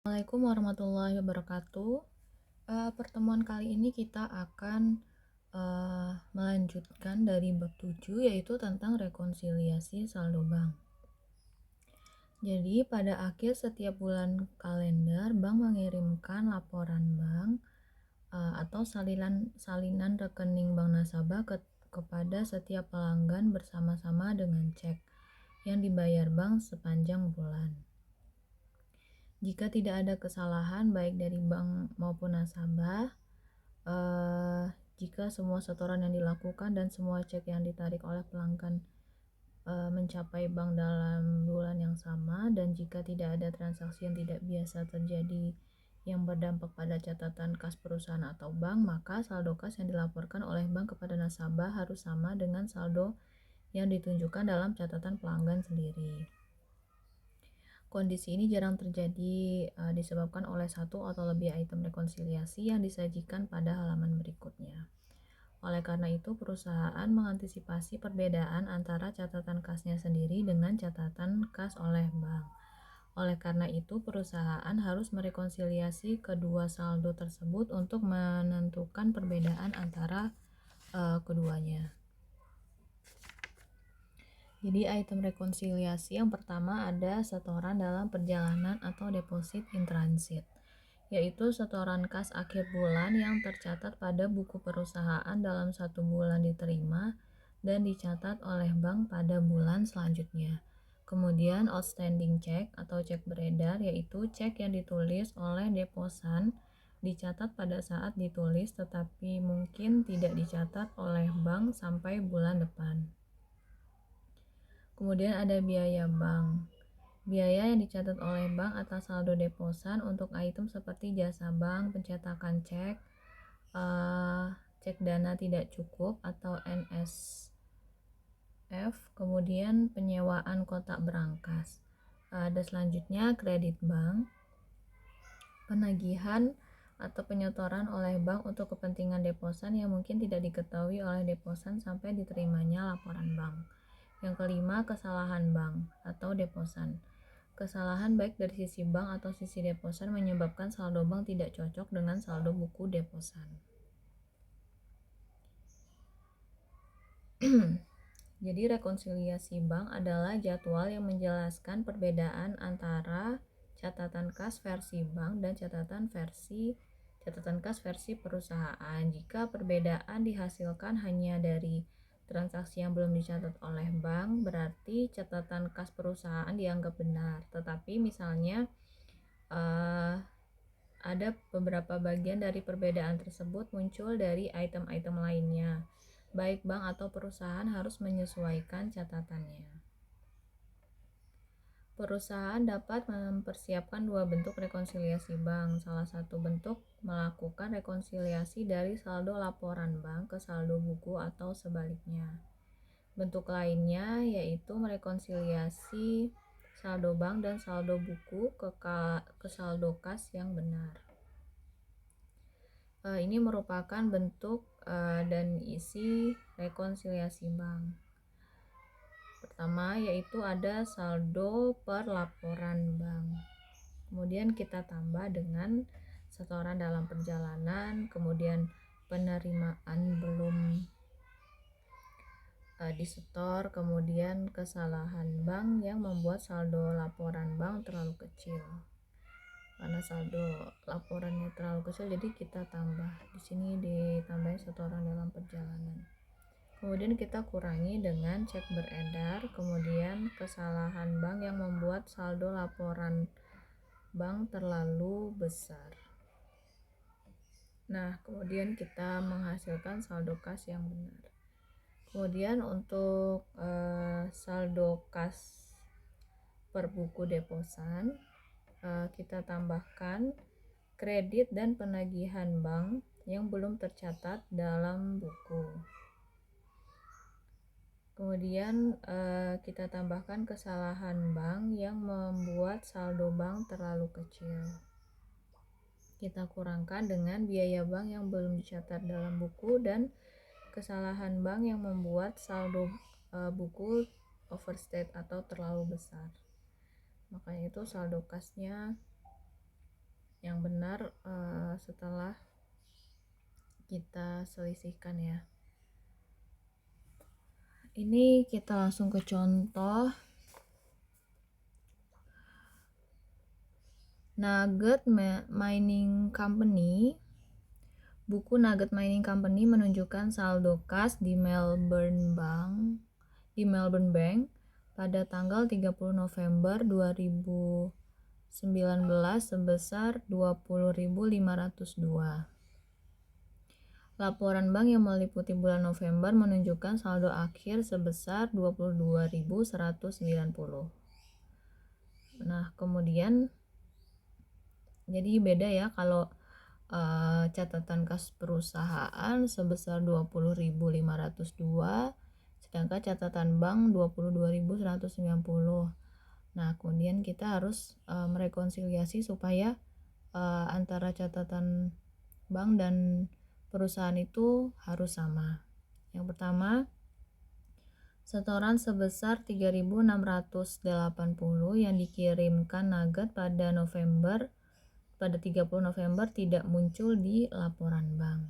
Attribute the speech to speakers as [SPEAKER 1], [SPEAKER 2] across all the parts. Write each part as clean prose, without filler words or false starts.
[SPEAKER 1] Assalamualaikum warahmatullahi wabarakatuh. Pertemuan kali ini kita akan melanjutkan dari bab 7, yaitu tentang rekonsiliasi saldo bank. Jadi pada akhir setiap bulan kalender, bank mengirimkan laporan bank atau salinan rekening bank nasabah kepada setiap pelanggan bersama-sama dengan cek yang dibayar bank sepanjang bulan. Jika tidak ada kesalahan baik dari bank maupun nasabah, jika semua setoran yang dilakukan dan semua cek yang ditarik oleh pelanggan mencapai bank dalam bulan yang sama, dan jika tidak ada transaksi yang tidak biasa terjadi yang berdampak pada catatan kas perusahaan atau bank, maka saldo kas yang dilaporkan oleh bank kepada nasabah harus sama dengan saldo yang ditunjukkan dalam catatan pelanggan sendiri. Kondisi ini jarang terjadi disebabkan oleh satu atau lebih item rekonsiliasi yang disajikan pada halaman berikutnya. Oleh karena itu, perusahaan mengantisipasi perbedaan antara catatan kasnya sendiri dengan catatan kas oleh bank. Oleh karena itu, perusahaan harus merekonsiliasi kedua saldo tersebut untuk menentukan perbedaan antara keduanya. Jadi item rekonsiliasi yang pertama ada setoran dalam perjalanan atau deposit in transit, yaitu setoran kas akhir bulan yang tercatat pada buku perusahaan dalam satu bulan diterima dan dicatat oleh bank pada bulan selanjutnya. Kemudian outstanding check atau cek beredar, yaitu cek yang ditulis oleh deposan dicatat pada saat ditulis tetapi mungkin tidak dicatat oleh bank sampai bulan depan. Kemudian ada biaya bank. Biaya yang dicatat oleh bank atas saldo deposan untuk item seperti jasa bank, pencetakan cek, cek dana tidak cukup atau NSF, kemudian penyewaan kotak berangkas. Ada selanjutnya kredit bank, penagihan atau penyetoran oleh bank untuk kepentingan deposan yang mungkin tidak diketahui oleh deposan sampai diterimanya laporan bank. Yang kelima, kesalahan bank atau deposan. Kesalahan baik dari sisi bank atau sisi deposan menyebabkan saldo bank tidak cocok dengan saldo buku deposan. Jadi rekonsiliasi bank adalah jadwal yang menjelaskan perbedaan antara catatan kas versi bank dan catatan kas versi perusahaan. Jika perbedaan dihasilkan hanya dari transaksi yang belum dicatat oleh bank, berarti catatan kas perusahaan dianggap benar. Tetapi misalnya ada beberapa bagian dari perbedaan tersebut muncul dari item-item lainnya. Baik bank atau perusahaan harus menyesuaikan catatannya. Perusahaan dapat mempersiapkan dua bentuk rekonsiliasi bank. Salah satu bentuk melakukan rekonsiliasi dari saldo laporan bank ke saldo buku atau sebaliknya. Bentuk lainnya yaitu merekonsiliasi saldo bank dan saldo buku ke saldo kas yang benar. Ini merupakan bentuk dan isi rekonsiliasi bank. Pertama yaitu ada saldo per laporan bank. Kemudian kita tambah dengan setoran dalam perjalanan, kemudian penerimaan belum disetor, kemudian kesalahan bank yang membuat saldo laporan bank terlalu kecil. Karena saldo laporannya terlalu kecil, jadi kita tambah. Di sini ditambahin setoran dalam perjalanan. Kemudian kita kurangi dengan cek beredar, kemudian kesalahan bank yang membuat saldo laporan bank terlalu besar. Nah, kemudian kita menghasilkan saldo kas yang benar. Kemudian untuk saldo kas per buku deposan, kita tambahkan kredit dan penagihan bank yang belum tercatat dalam buku. Kemudian kita tambahkan kesalahan bank yang membuat saldo bank terlalu kecil. Kita kurangkan dengan biaya bank yang belum dicatat dalam buku dan kesalahan bank yang membuat saldo buku overstate atau terlalu besar. Makanya itu saldo kasnya yang benar setelah kita selisihkan ya. Ini kita langsung ke contoh. Nugget Mining Company. Buku Nugget Mining Company menunjukkan saldo kas di Melbourne Bank pada tanggal 30 November 2019 sebesar 20.502. Laporan bank yang meliputi bulan November menunjukkan saldo akhir sebesar 22.190. Nah, kemudian jadi beda ya kalau catatan kas perusahaan sebesar 20.502, sedangkan catatan bank 22.190. Nah, kemudian kita harus merekonsiliasi supaya antara catatan bank dan perusahaan itu harus sama. Yang pertama, setoran sebesar 3.680 yang dikirimkan Nugget pada 30 November tidak muncul di laporan bank.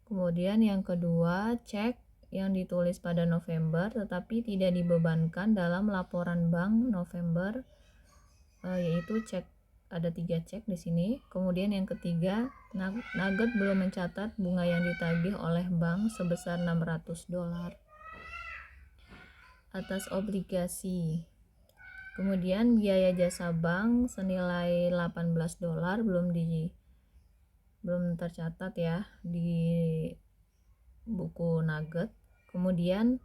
[SPEAKER 1] Kemudian yang kedua, cek yang ditulis pada November tetapi tidak dibebankan dalam laporan bank November, yaitu cek, ada 3 cek di sini. Kemudian yang ketiga, Nugget belum mencatat bunga yang ditagih oleh bank sebesar $600 atas obligasi. Kemudian biaya jasa bank senilai $18 belum tercatat ya di buku Nugget. Kemudian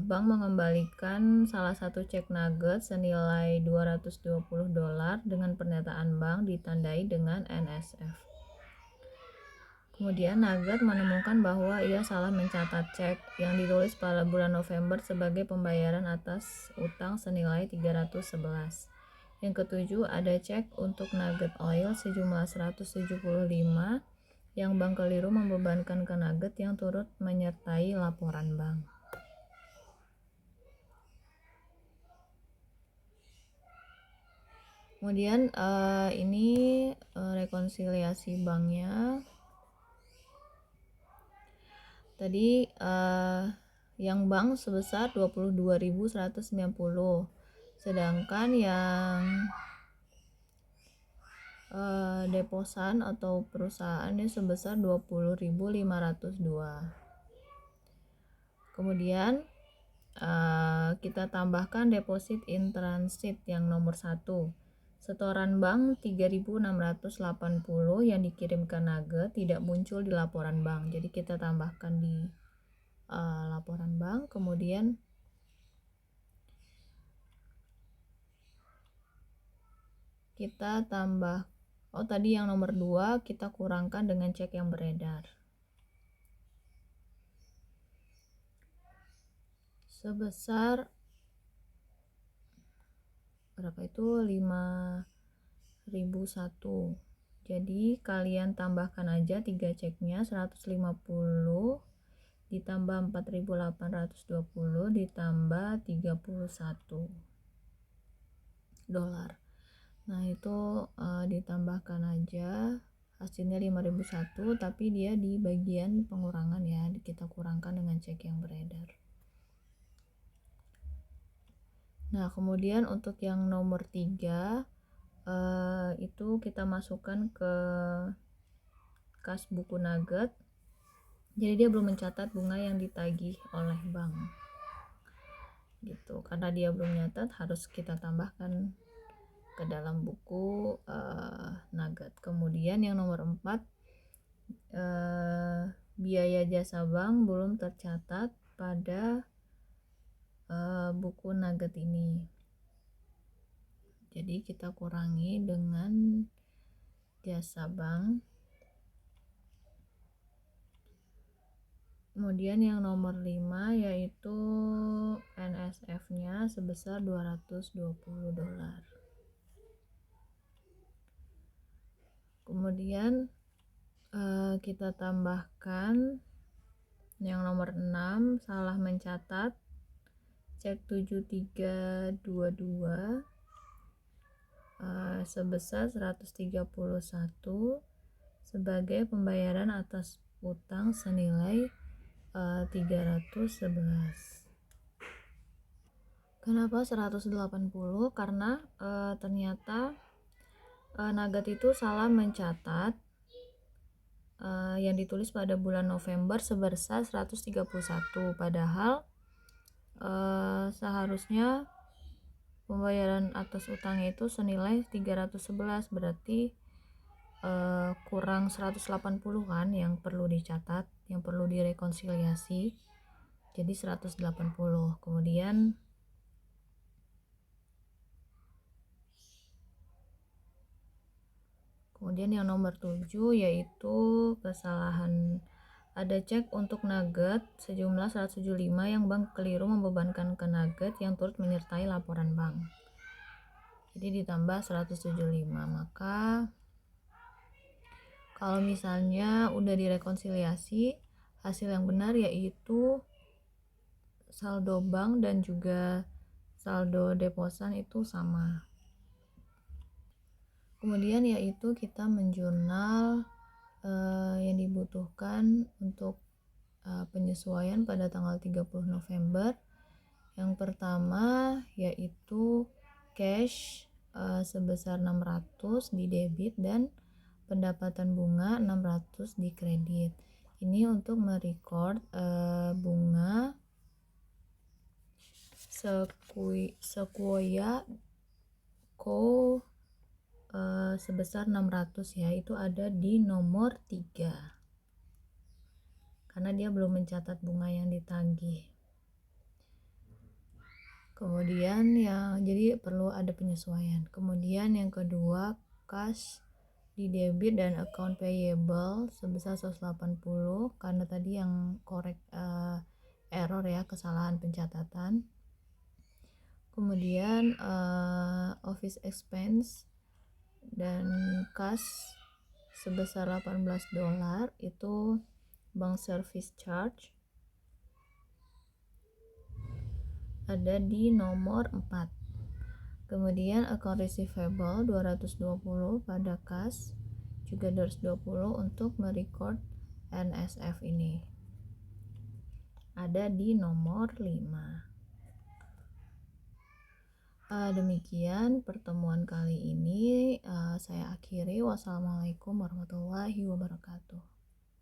[SPEAKER 1] bank mengembalikan salah satu cek Nugget senilai $220 dengan pernyataan bank ditandai dengan NSF. Kemudian Nugget menemukan bahwa ia salah mencatat cek yang ditulis pada bulan November sebagai pembayaran atas utang senilai $311. Yang ketujuh, ada cek untuk Nugget Oil sejumlah $175 yang bank keliru membebankan ke Nugget yang turut menyertai laporan bank. Kemudian ini rekonsiliasi banknya. Tadi yang bank sebesar 22.190, sedangkan yang deposan atau perusahaannya sebesar 20.502. Kemudian kita tambahkan deposit in transit yang nomor 1. Setoran bank 3.680 yang dikirimkan Nugget tidak muncul di laporan bank. Jadi kita tambahkan di laporan bank. Kemudian kita tambah, tadi yang nomor 2 kita kurangkan dengan cek yang beredar. Sebesar berapa itu? 5.001. Jadi kalian tambahkan aja 3 ceknya, 150 ditambah 4.820 ditambah $31. Nah, itu ditambahkan aja, hasilnya 5.001, tapi dia di bagian pengurangan ya, kita kurangkan dengan cek yang beredar. Nah, kemudian untuk yang nomor 3 itu kita masukkan ke kas buku Nugget. Jadi dia belum mencatat bunga yang ditagih oleh bank. Gitu. Karena dia belum nyatat, harus kita tambahkan ke dalam buku Nugget. Kemudian yang nomor 4, biaya jasa bank belum tercatat pada buku Nugget ini. Jadi kita kurangi dengan jasa bank. Kemudian yang nomor 5 yaitu NSF-nya sebesar $220. Kemudian kita tambahkan yang nomor 6, salah mencatat cek 7322 sebesar 131 sebagai pembayaran atas utang senilai 311. Kenapa 180? Karena ternyata Nagat itu salah mencatat yang ditulis pada bulan November sebesar 131, padahal seharusnya pembayaran atas utangnya itu senilai 311, berarti kurang 180 kan yang perlu dicatat, yang perlu direkonsiliasi, jadi 180. Kemudian yang nomor 7 yaitu kesalahan. Ada cek untuk Nugget sejumlah 175 yang bank keliru membebankan ke Nugget yang turut menyertai laporan bank. Jadi ditambah 175. Maka kalau misalnya udah direkonsiliasi, hasil yang benar yaitu saldo bank dan juga saldo deposan itu sama. Kemudian yaitu kita menjurnal yang dibutuhkan untuk penyesuaian pada tanggal 30 November. Yang pertama yaitu cash sebesar 600 di debit dan pendapatan bunga 600 di kredit. Ini untuk merecord bunga Sequoia Co sebesar 600 ya, itu ada di nomor 3 karena dia belum mencatat bunga yang ditagih. Kemudian jadi perlu ada penyesuaian. Kemudian yang kedua, cash di debit dan account payable sebesar 180 karena tadi yang error ya, kesalahan pencatatan. Kemudian office expense dan cash sebesar $18 itu bank service charge ada di nomor 4. Kemudian account receivable 220 pada cash juga 220 untuk merecord NSF ini ada di nomor 5. Demikian pertemuan kali ini saya akhiri. Wassalamualaikum warahmatullahi wabarakatuh.